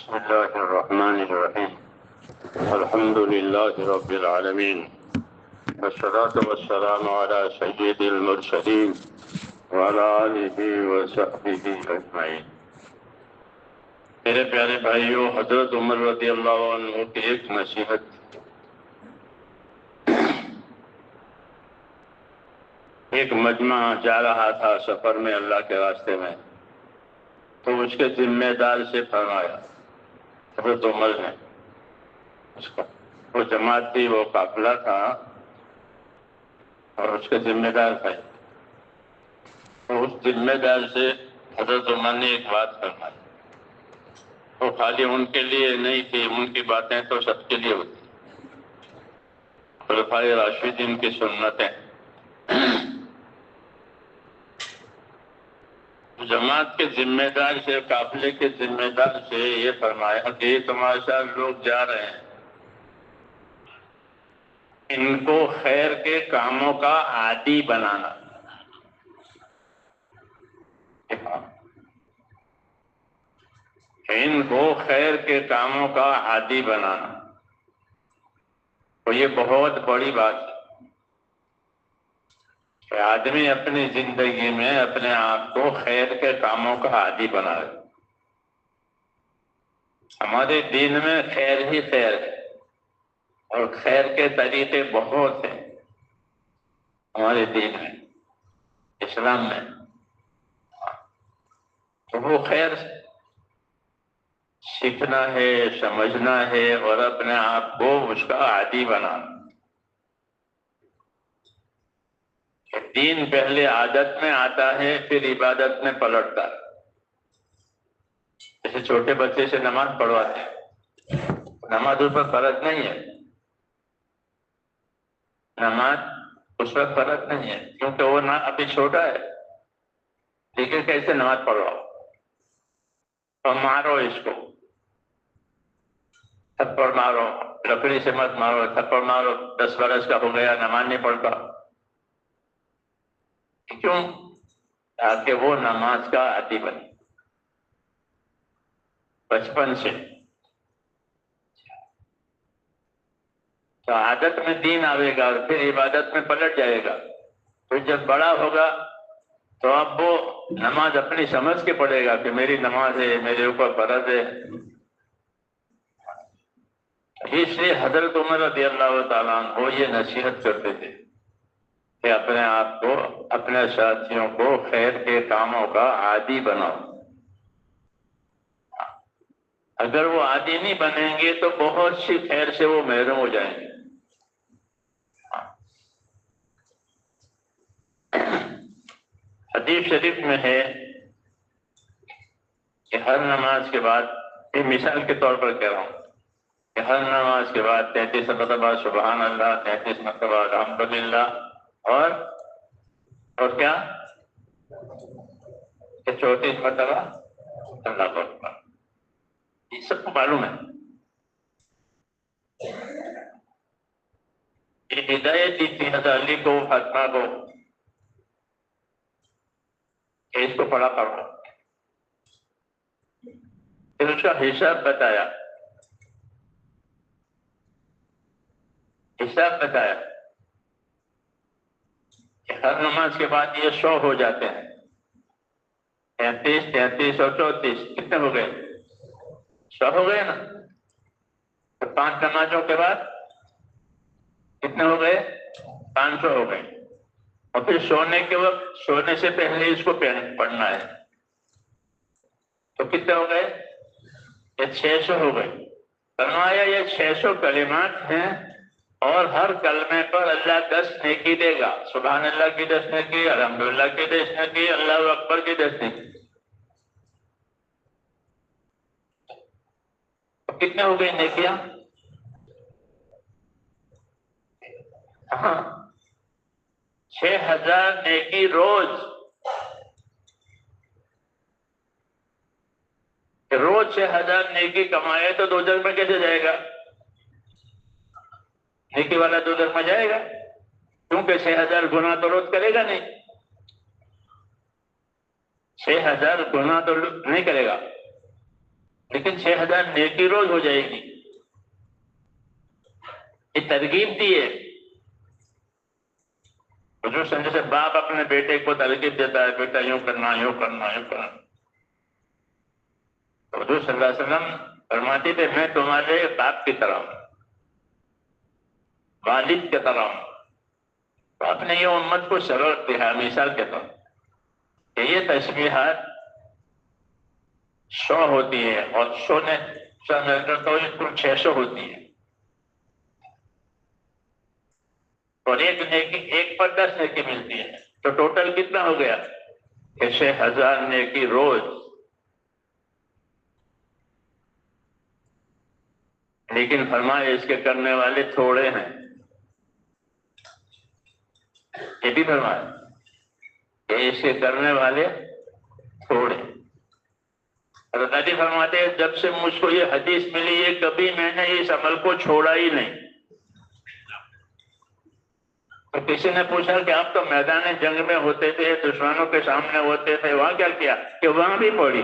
بسم الله الرحمن الرحيم الحمد لله رب العالمين والصلاة والسلام على سيد المرسلين وعلى آله وصحبه أجمعين۔ میرے پیارے بھائیوں، حضرت عمر رضی اللہ عنہ کی ایک نصیحت، ایک مجمع جا رہا تھا سفر میں اللہ کے راستے میں، تو اس کے ذمہ دار سے فرمایا حضرت عمر نے، وہ جماعت تھی، وہ قافلہ تھا اور اس کے ذمہ دار تھے، تو اس ذمہ دار سے حضرت عمر نے ایک بات فرمائی، وہ خالی ان کے لیے نہیں تھی، ان کی باتیں تو سب کے لیے ہوتی، خلفائے راشدین کی سنتیں۔ جماعت کے ذمہ دار سے، قافلے کے ذمہ دار سے یہ فرمایا کہ تمہارے ساتھ لوگ جا رہے ہیں، ان کو خیر کے کاموں کا عادی بنانا۔ ان کو خیر کے کاموں کا عادی بنانا، تو یہ بہت بڑی بات ہے کہ آدمی اپنی زندگی میں اپنے آپ کو خیر کے کاموں کا عادی بنائے۔ ہمارے دین میں خیر ہی خیر ہے، اور خیر کے طریقے بہت ہیں ہمارے دین میں، اسلام میں، تو وہ خیر سیکھنا ہے، سمجھنا ہے اور اپنے آپ کو اس کا عادی بنانا۔ دین پہلے عادت میں آتا ہے، پھر عبادت میں پلٹتا ہے۔ جیسے چھوٹے بچے سے نماز پڑھواتے ہیں، نماز اس پر فرض نہیں ہے، نماز اس پر فرض نہیں ہے کیونکہ وہ نہ ابھی چھوٹا ہے، لیکن کیسے نماز پڑھواؤ؟ اور مارو اس کو، تھپڑ مارو، لکڑی سے مت مارو، تھپڑ مارو، 10 برس کا ہو گیا نماز نہیں پڑھتا، کیوں؟ تاکہ وہ نماز کا عادی بنے بچپن سے۔ تو عادت میں دین آئے گا اور پھر عبادت میں پلٹ جائے گا، پھر جب بڑا ہوگا تو اب وہ نماز اپنی سمجھ کے پڑھے گا کہ میری نماز ہے، میرے اوپر فرض ہے۔ اس لیے حضرت عمر رضی اللہ تعالیٰ عنہ وہ یہ نصیحت کرتے تھے کہ اپنے آپ کو، اپنے ساتھیوں کو خیر کے کاموں کا عادی بناؤ۔ اگر وہ عادی نہیں بنیں گے تو بہت سی خیر سے وہ محروم ہو جائیں گے۔ حدیث شریف میں ہے کہ ہر نماز کے بعد، یہ مثال کے طور پر کہہ رہا ہوں، کہ ہر نماز کے بعد 33 مرتبہ سبحان اللہ، 33 مرتبہ الحمدللہ، اور کیا کہ 34 مرتبہ اللہ اکبر۔ یہ سب کو معلوم ہے، یہ ہدایت دی تھی حضرت علی کو، فاطمہ کو، کہ اس کو پڑھا کرو، پھر اس کا حساب بتایا، کہ ہر نماز کے بعد یہ 100 ہو جاتے ہیں، 33 33 اور 34 کتنے ہو گئے؟ 100 ہو گئے نا۔ تو 5 نمازوں کے بعد کتنے ہو گئے؟ 500 ہو گئے، اور پھر سونے کے وقت، سونے سے پہلے اس کو پڑھنا ہے، تو کتنے ہو گئے؟ یہ 600 ہو گئے۔ فرمایا یہ 600 کلمات ہیں، اور ہر کلمے پر اللہ 10 نیکی دے گا، سبحان اللہ کی 10 نیکی، الحمدللہ کی 10 نیکی، اللہ اکبر کی 10 نیکی۔ تو کتنے ہو گئی نیکیاں؟ ہاں، 6000 نیکی روز۔ روز 6000 نیکی کمائے تو دوزخ میں کیسے جائے گا؟ نیکی والا دوزخ میں جائے گا کیونکہ 6000 گناہ تو روز کرے گا نہیں، 6000 گناہ تو نہیں کرے گا، لیکن 6,000 نیکی روز ہو جائے گی. یہ ترغیب دی ہے. حضور صلی اللہ علیہ وسلم باپ اپنے بیٹے کو ترغیب دیتا ہے، بیٹا یوں کرنا، یوں کرنا، یوں کرنا. حضور صلی اللہ علیہ وسلم فرماتے تھے میں تمہارے باپ کی طرح ہوں، والد کی طرح ہوں. تو آپ نے یہ امت کو سبق دیا مثال کے طور کہ یہ تسبیحات 100 ہوتی ہے اور 100 نے مل کر تو یہ کل 600 ہوتی ہے. اور ایک نیکی، ایک پر 10 نیکی ملتی ہے. تو ٹوٹل کتنا ہو گیا؟ 6,000 نیکی روز. لیکن فرمایا اس کے کرنے والے تھوڑے ہیں. یہ بھی فرمایا کہ اس کے کرنے والے تھوڑے. حضرت علی فرماتے ہیں جب سے مجھ کو یہ حدیث ملی ہے کبھی میں نے اس عمل کو چھوڑا ہی نہیں. تو کسی نے پوچھا کہ آپ تو میدان جنگ میں ہوتے تھے، دشمنوں کے سامنے ہوتے تھے، وہاں کیا کیا؟ کہ وہاں بھی پڑھی.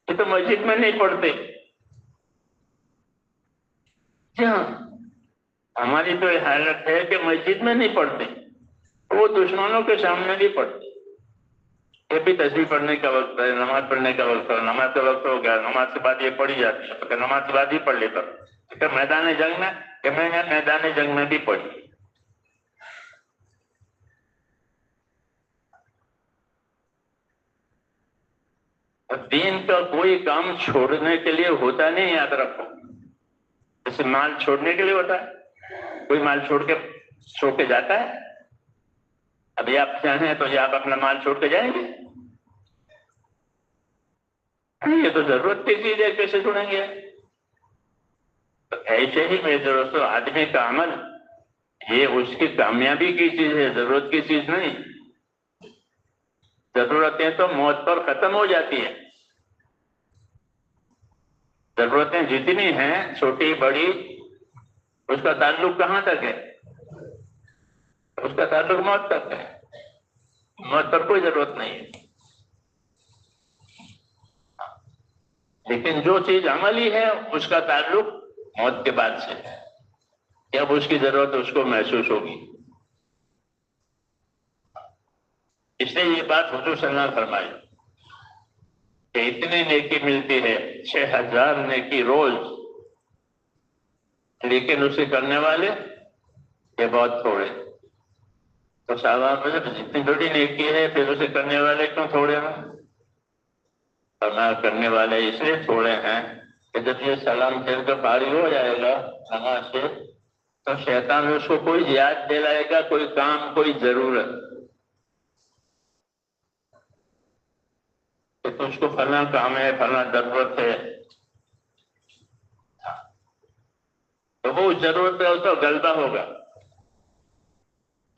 یہ تو مسجد میں نہیں پڑھتے. جی ہاں، ہماری تو یہ حالت ہے کہ مسجد میں نہیں پڑھتے، وہ دشمنوں کے سامنے بھی پڑھتے. یہ بھی تسبیح پڑھنے کا وقت ہے، نماز پڑھنے کا وقت ہے، نماز کا وقت ہو گیا، نماز کے بعد یہ پڑھی جاتی ہے، تو نماز کے بعد ہی پڑھ لیتا. میدان جنگ میں کہ میں نے میدان جنگ میں بھی پڑھی. دین کا کوئی کام چھوڑنے کے لیے ہوتا نہیں، یاد رکھو. جیسے مال چھوڑنے کے لیے ہوتا ہے، کوئی مال چھوڑ کے جاتا ہے؟ ابھی آپ چاہیں تو یہ آپ اپنا مال چھوڑ کے جائیں گے؟ یہ تو ضرورت کی چیز ہے، کیسے چھوڑیں گے؟ تو ایسے ہی میرے دوستو آدمی کا عمل یہ اس کی کامیابی کی چیز ہے، ضرورت کی چیز نہیں. ضرورتیں تو موت پر ختم ہو جاتی ہیں. ضرورتیں جتنی ہیں چھوٹی بڑی، اس کا تعلق کہاں تک ہے؟ اس کا تعلق موت تک ہے. موت پر کوئی ضرورت نہیں ہے. لیکن جو چیز عملی ہے اس کا تعلق موت کے بعد سے ہے. جب اس کی ضرورت اس کو محسوس ہوگی. اس لیے یہ بات حضور صلی اللہ علیہ وسلم فرمائی کہ اتنی نیکی ملتی ہے 6,000 نیکی روز، لیکن اسے کرنے والے یہ بہت تھوڑے. تو صحابہ میں جتنی بڑی نیکی ہے پھر اسے کرنے والے کیوں تھوڑے ہیں؟ فرمایا کرنے والے اس لیے تھوڑے ہیں کہ جب یہ سلام پھیر کر فارغ ہو جائے گا نماز سے تو شیطان اس کو کوئی یاد دلائے گا، کوئی کام، کوئی ضرورت کہ تجھ کو فلاں کام ہے، فلاں ضرورت ہے. تو وہ ضرورت پہ اس کا غلبہ ہوگا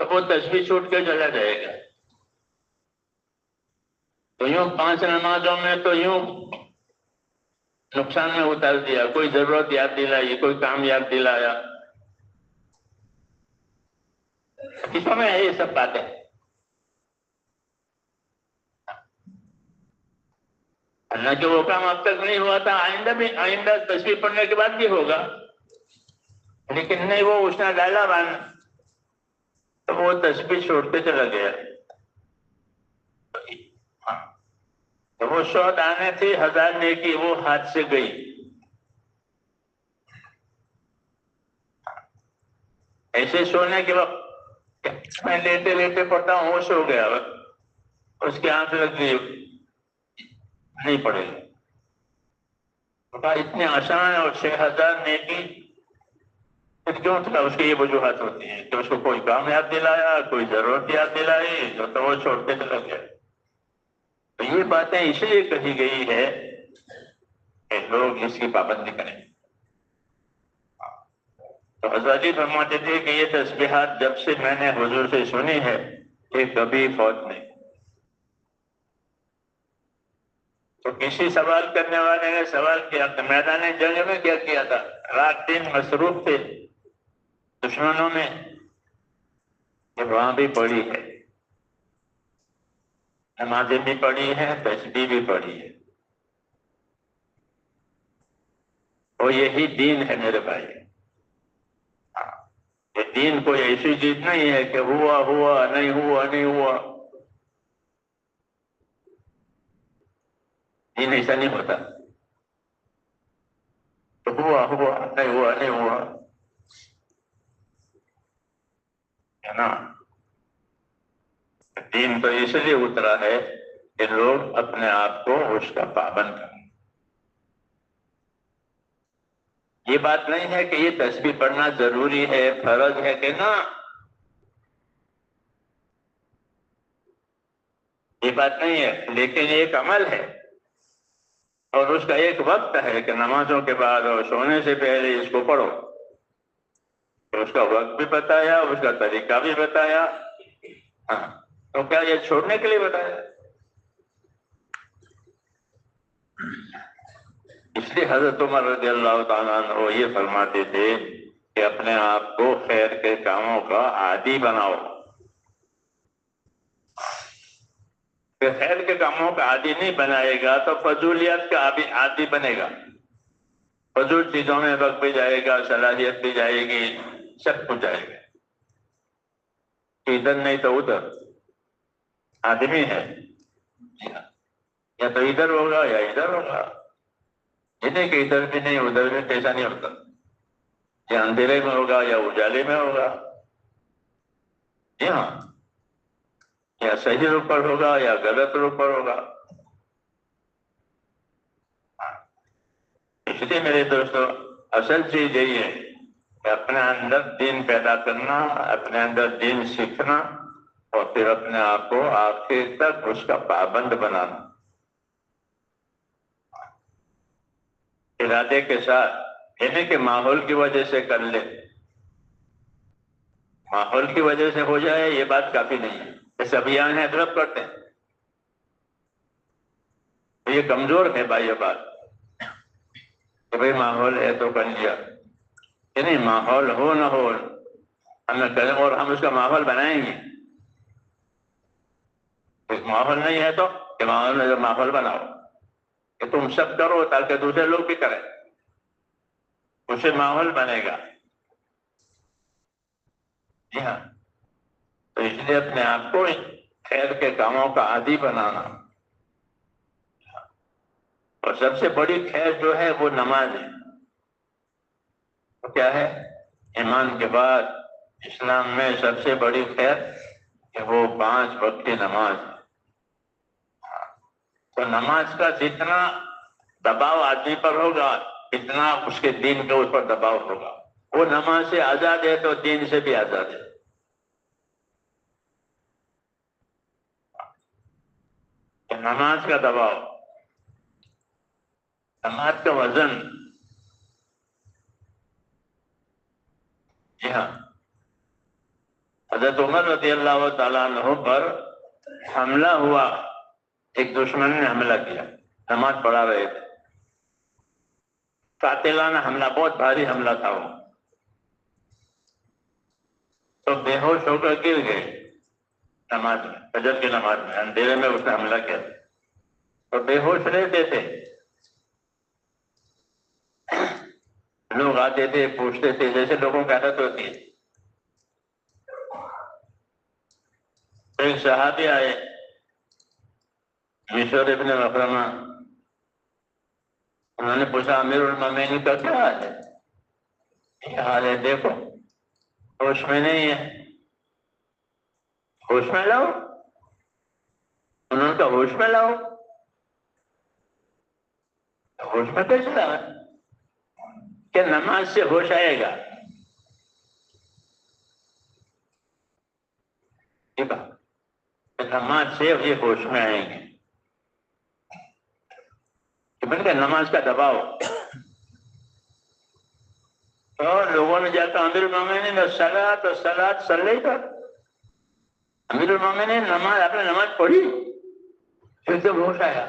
تو وہ تسبیح چھوٹ کے چلا جائے گا. تو یوں 5 نمازوں میں تو یوں نقصان میں اتار دیا، کوئی ضرورت یاد دلائی، کوئی کام یاد دلایا. کسوں میں ہے یہ سب باتیں؟ اللہ کہ وہ کام اب تک نہیں ہوا تھا، آئندہ تسبیح پڑھنے کے بعد بھی ہوگا. لیکن نہیں، وہ اس نے ڈالا باندھ تو وہ تسبیح چھوڑتے چلا گیا. تو وہ 100 دانے تھی، 1000 نیکی وہ ہاتھ سے گئی. ایسے سونے کے وقت میں لیتے لیتے پڑھتا ہوں، ہوش ہو گیا، اس کی آنکھ لگ گئی، نہیں پڑے گا. اتنے آسان اور 6,000 نیکی پھر کیوں تھا؟ اس کی یہ وجوہات ہوتی ہیں کہ اس کو کوئی کام یاد دلایا، کوئی ضرورت یاد دلائی تو وہ چھوڑتے چلا گیا. تو یہ باتیں اس لیے کہی گئی ہے کہ لوگ اس کی پابندی کریں. تو حضرت جی فرماتے تھے کہ یہ تسبیحات جب سے میں نے حضور سے سنی ہے یہ کبھی فوت نہیں. تو کسی سوال کرنے والے نے سوال کیا کہ میدان جنگ میں کیا کیا تھا؟ رات دن مصروف تھے دشمنوں میں، کہ وہاں بھی پڑی ہے. نمازیں بھی پڑھی ہیں، تسبیح بھی پڑھی ہے، اور یہی دین ہے میرے بھائی۔ ہاں، یہ دین کوئی ایسی چیز نہیں ہے کہ ہوا ہوا نہیں ہوا نہیں ہوا، دین ایسا نہیں ہوتا، تو ہوا ہوا نہیں ہوا نہیں ہوا، ہے نا؟ دین تو اس لیے اترا ہے کہ لوگ اپنے آپ کو اس کا پابند کریں۔ یہ بات نہیں ہے کہ یہ تسبیح پڑھنا ضروری ہے، فرض ہے کہ نا، یہ بات نہیں ہے، لیکن یہ ایک عمل ہے اور اس کا ایک وقت ہے کہ نمازوں کے بعد اور سونے سے پہلے اس کو پڑھو۔ تو اس کا وقت بھی بتایا، اس کا طریقہ بھی بتایا، ہاں، تو کیا یہ چھوڑنے کے لیے بتایا؟ اس لیے حضرت عمر رضی اللہ تعالیٰ عنہ یہ فرماتے تھے کہ اپنے آپ کو خیر کے کاموں کا عادی بناؤ۔ کہ خیر کے کاموں کا عادی نہیں بنائے گا تو فضولیت کا عادی بنے گا، فضول چیزوں میں وقت بھی جائے گا، صلاحیت بھی جائے گی، سب کچھ جائے گا، ادھر نہیں تو ادھر آدمی ہے، یا تو ادھر ہوگا یا ادھر ہوگا، یہ نہیں کہ ادھر بھی نہیں ادھر بھی، ایسا نہیں ہوتا، یا اندھیرے میں ہوگا یا اجالے میں ہوگا، جی ہاں، یا صحیح روپ پر ہوگا یا غلط روپ پر ہوگا۔ اس لیے میرے دوستو، اصل چیز یہی ہے کہ اپنے اندر دین پیدا کرنا، اپنے اندر دین سیکھنا، اور پھر اپنے آپ کو آخر تک اس کا پابند بنانا، ارادے کے ساتھ، یہ نہیں کہ ماحول کی وجہ سے کر لے، ماحول کی وجہ سے ہو جائے یہ بات کافی نہیں ہے۔ جیسے ابھیان ہے طرف کرتے ہیں تو یہ کمزور ہے بھائی، یہ بات کہ بھائی ماحول ہے تو کر لیا، یہ نہیں، ماحول ہو نہ ہو ہم کریں اور ہم اس کا ماحول بنائیں گے۔ ماحول نہیں ہے تو کہ ماحول بناؤ کہ تم سب کرو تاکہ دوسرے لوگ بھی کریں، اسے ماحول بنے گا، جی ہاں۔ تو اس لیے اپنے آپ کو خیر کے کاموں کا عادی بنانا، اور سب سے بڑی خیر جو ہے وہ نماز ہے۔ تو کیا ہے؟ ایمان کے بعد اسلام میں سب سے بڑی خیر کہ وہ 5 وقت کی نماز ہے۔ تو نماز کا جتنا دباؤ آدمی پر ہوگا اتنا اس کے دین کے اوپر دباؤ ہوگا۔ وہ نماز سے آزاد ہے تو دین سے بھی آزاد ہے۔ کہ نماز کا دباؤ، نماز کا وزن، جی ہاں، حضرت عمر رضی اللہ تعالیٰ عنہ پر حملہ ہوا، ایک دشمن نے حملہ کیا، نماز پڑھا رہے تھے، قاتلانہ حملہ، بہت بھاری حملہ تھا وہ، تو بے ہوش ہو کر گر گئے نماز میں، فجر کی نماز میں، اندھیرے میں اس نے حملہ کیا، تو بے ہوش رہتے تھے، لوگ آتے تھے پوچھتے تھے، جیسے لوگوں کی عادت ہوتی ہے۔ ایک صحابی آئے، مشور ابن مخرمہ، انہوں نے پوچھا امیر المومنین کا کیا حال ہے؟ یہ حال ہے، دیکھو ہوش میں نہیں ہے، ہوش میں لاؤ۔ انہوں نے کہا ہوش میں لاؤ، ہوش میں کیسے لاؤ؟ کہ نماز سے ہوش آئے گا، ٹھیک ہے، نماز سے یہ ہوش میں آئیں گے۔ کہ نماز کا دباؤ، تو لوگوں نے جا کر امیر المومنین صلاۃ صلی پر، امیر المومنین نماز، آپ نے نماز پڑھی؟ پھر جب ہوش آیا،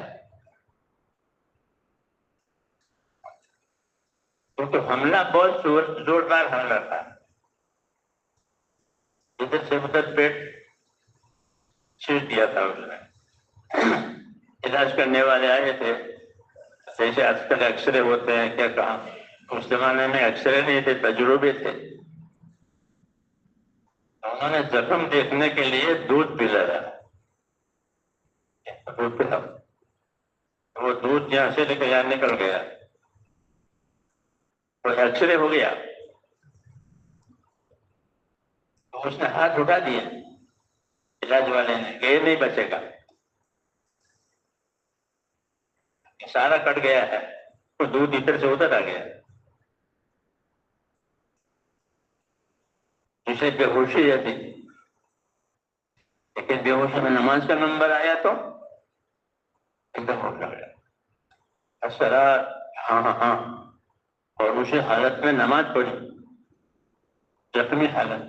کیونکہ حملہ بہت زوردار حملہ تھا، ادھر سے ادھر پیٹ چھیڑ دیا تھا اس نے، علاج کرنے والے آئے تھے، جیسے آج کل ایکس رے ہوتے ہیں، کیا کہا اس زمانے میں ایکس رے نہیں تھے، تجربے تھے. انہوں نے زخم دیکھنے کے لیے دودھ پلایا. دودھ پلا، وہ دودھ یہاں سے لے کے یہاں نکل گیا، تو ایکس رے ہو گیا. تو اس نے ہاتھ اٹھا دیا علاج والے نے کہ یہ نہیں بچے گا، سارا کٹ گیا ہے. تو دودھ ادھر سے ادھر آ گیا، جسے بے ہوشی ہے تھی. لیکن بے ہوشی میں نماز کا نمبر آیا تو ایک دم ہوش آ گیا. اثرات، ہاں ہاں ہاں. اور اسی حالت میں نماز پڑھی، زخمی حالت،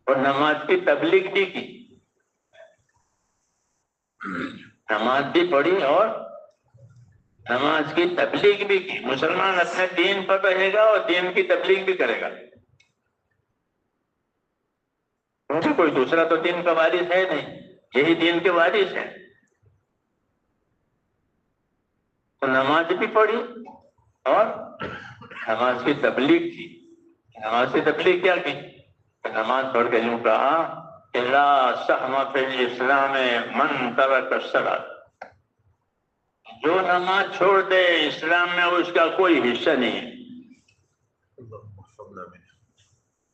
اور نماز کی تبلیغ بھی کی. نماز بھی پڑھی اور نماز کی تبلیغ بھی کی. مسلمان اپنے دین پر رہے گا اور دین کی تبلیغ بھی کرے گا، کیونکہ کوئی دوسرا تو دین کا وارث ہے نہیں، یہی دین کے وارث ہیں. تو نماز بھی پڑھی اور نماز کی تبلیغ کی. نماز کی تبلیغ کیا کی؟ نماز پڑھ کے یوں کہا کہ لا سہم فی الاسلام من ترک الصلاۃ، جو نماز چھوڑ دے اسلام میں اس کا کوئی حصہ نہیں ہے.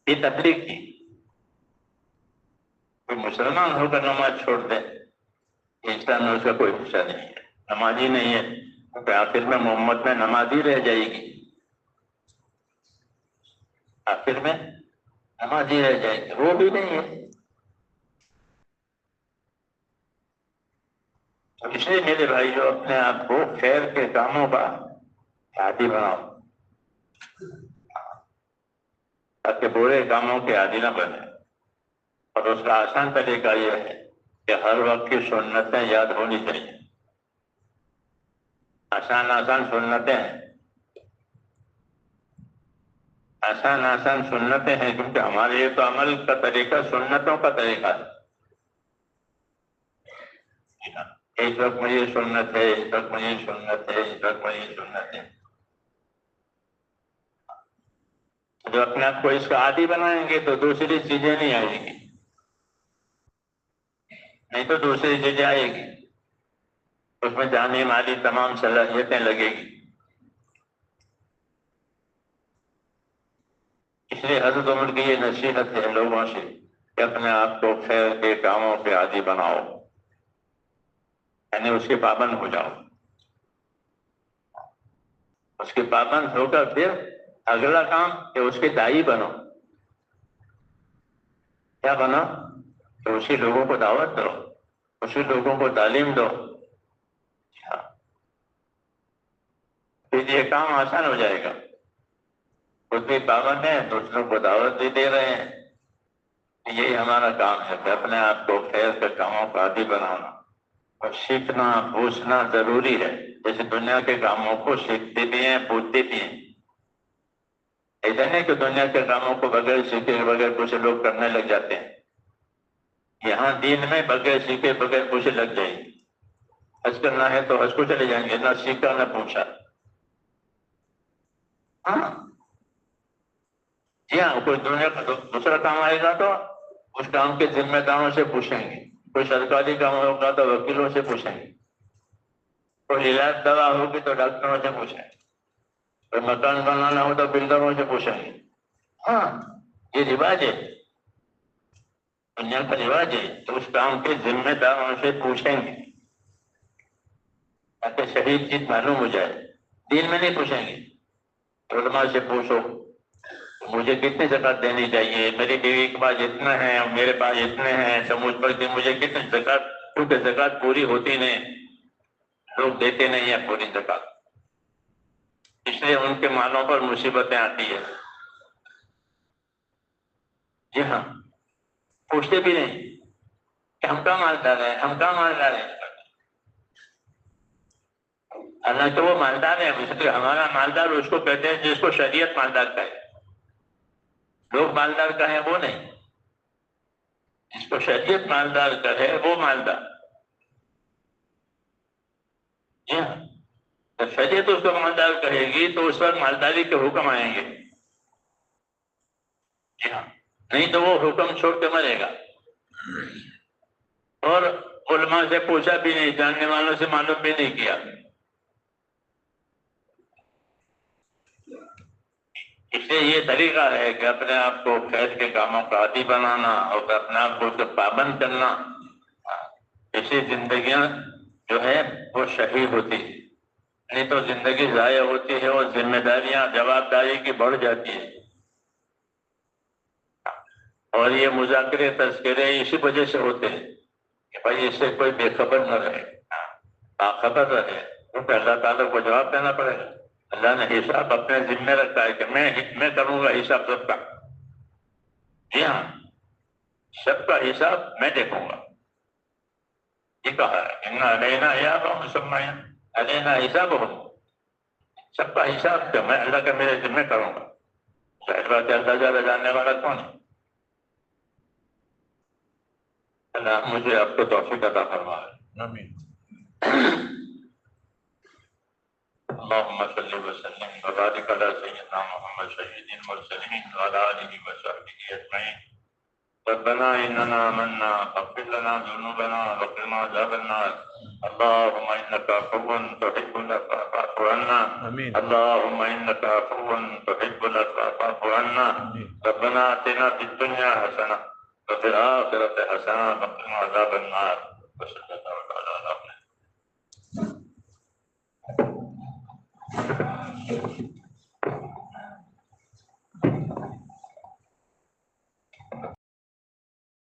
یہ تبلیغ کی. کوئی مسلمان ہو کر نماز چھوڑ دے، اسلام میں اس کا کوئی حصہ نہیں ہے، نمازی نہیں ہے. کیونکہ آخر میں محمد میں نمازی رہ جائے گی، آخر میں نمازی رہ جائے گی، وہ بھی نہیں ہے. تو اس لیے میرے بھائیو اپنے آپ کو خیر کے کاموں کا عادی بناؤ تاکہ برے کاموں کے عادی نہ بنے. اور اس کا آسان طریقہ یہ ہے کہ ہر وقت کی سنتیں یاد ہونی چاہیے. آسان آسان سنتیں ہیں، آسان آسان سنتیں ہیں، کیونکہ ہمارے یہ تو عمل کا طریقہ سنتوں کا طریقہ ہے. ایک وقت میں یہ سنت ہے، ایک وقت میں یہ سنت ہے، ایک وقت میں یہ سنت ہے. جو اپنے آپ کو اس کا عادی بنائیں گے تو دوسری چیزیں نہیں آئیں گی، نہیں تو دوسری چیزیں آئے گی، اس میں جانی مالی تمام صلاحیتیں لگے گی. اس لیے حضرت عمر کی یہ نصیحت ہے لوگوں سے کہ اپنے آپ کو خیر کے کاموں کے عادی بناؤ، یعنی اس کے پابند ہو جاؤ. اس کے پابند ہو کر پھر اگلا کام کہ اس کے داعی بنو. کیا بنا؟ کہ اسی لوگوں کو دعوت دو، اسی لوگوں کو تعلیم دو. پھر یہ کام آسان ہو جائے گا. خود بھی پابند ہیں، دوسروں کو دعوت بھی دے رہے ہیں. یہی ہمارا کام ہے کہ اپنے آپ کو خیر کے کاموں کا عادی بنانا اور سیکھنا پوچھنا ضروری ہے. جیسے دنیا کے کاموں کو سیکھتے بھی ہیں، پوچھتے بھی ہیں. ایسا نہیں کہ دنیا کے کاموں کو بغیر سیکھے بغیر کچھ لوگ کرنے لگ جاتے ہیں. یہاں دین میں بغیر سیکھے بغیر کچھ لگ جائیں گے. حج کرنا ہے تو حج کو چلے جائیں گے، نہ سیکھا نہ پوچھا. ہاں جی ہاں، کوئی دنیا کا دوسرا کام آئے گا تو اس کام کے ذمہ داروں سے پوچھیں گے. کوئی سرکاری کام ہوگا تو وکیلوں سے پوچھیں گے. کوئی علاج دوا ہوگی تو ڈاکٹروں سے پوچھیں گے. کوئی مکان بنانا ہو تو بلڈروں سے پوچھیں گے. ہاں یہ رواج ہے، دنیا کا رواج ہے. تو اس کام کے ذمہ داروں سے پوچھیں گے تاکہ صحیح چیز معلوم ہو جائے. دین میں نہیں پوچھیں گے. علماء سے پوچھو مجھے کتنی زکوٰۃ دینی چاہیے، میری بیوی کے پاس اتنا ہے اور میرے پاس اتنے ہیں، تو مجھ پر مجھے کتنی زکوٰۃ، کیونکہ زکوٰۃ پوری ہوتی نہیں، لوگ دیتے نہیں ہیں پوری زکوٰۃ، اس لیے ان کے مالوں پر مصیبتیں آتی ہیں. جی ہاں، پوچھتے بھی نہیں کہ ہم کا مالدار ہیں، ہم کا مالدار ہیں. حالانکہ وہ مالدار ہے، اس لیے ہمارا مالدار اس کو کہتے ہیں جس کو شریعت مالدار کہے. لوگ مالدار کہیں وہ نہیں، جس کو شریعت مالدار کہے وہ مالدار. جی ہاں، تو شریعت اس کو مالدار کہے گی تو اس وقت مالداری کے حکم آئیں گے. جی ہاں، نہیں تو وہ حکم چھوڑ کے مرے گا. اور علماء سے پوچھا بھی نہیں، جاننے والوں سے معلوم بھی نہیں کیا. اس لیے یہ طریقہ ہے کہ اپنے آپ کو خیر کے کاموں کا عادی بنانا اور اپنے آپ کو اس سے پابند کرنا. اسی زندگیاں جو ہے وہ شہید ہوتی ہے، نہیں تو زندگی ضائع ہوتی ہے اور ذمہ داریاں جواب داری کی بڑھ جاتی ہے. اور یہ مذاکرے تذکرے اسی وجہ سے ہوتے ہیں کہ بھائی اس سے کوئی بے خبر نہ رہے، باخبر رہے. کیونکہ اللہ تعالیٰ کو جواب دینا پڑے گا. اللہ نے حساب اپنے ذمہ رکھا ہے کہ میں کروں گا حساب سب کا. جی ہاں، سب کا حساب میں دیکھوں گا. یہ کہا ہے ان علینا حسابهم ثم علینا حسابهم. سب کا حساب کیا میں اللہ کا میرے ذمہ کروں گا. ظاہر بات ہے اللہ زیادہ جاننے والا کون ہے؟ اللہ مجھے آپ کو توفیق عطا فرمائے. آمین. اللهم صل وسلم وبارك على سيدنا محمد سيد المرسلين وعلى آله وصحبه أجمعين. ربنا إننا آمنا فاغفر لنا ذنوبنا وقنا عذاب النار. اللهم إنك عفو تحب العفو فاعف عنا. آمين. اللهم إنك عفو تحب العفو فاعف عنا. ربنا آتنا في الدنيا حسنة وفي الآخرة حسنة وقنا عذاب النار. وصلى الله تعالى على محمد.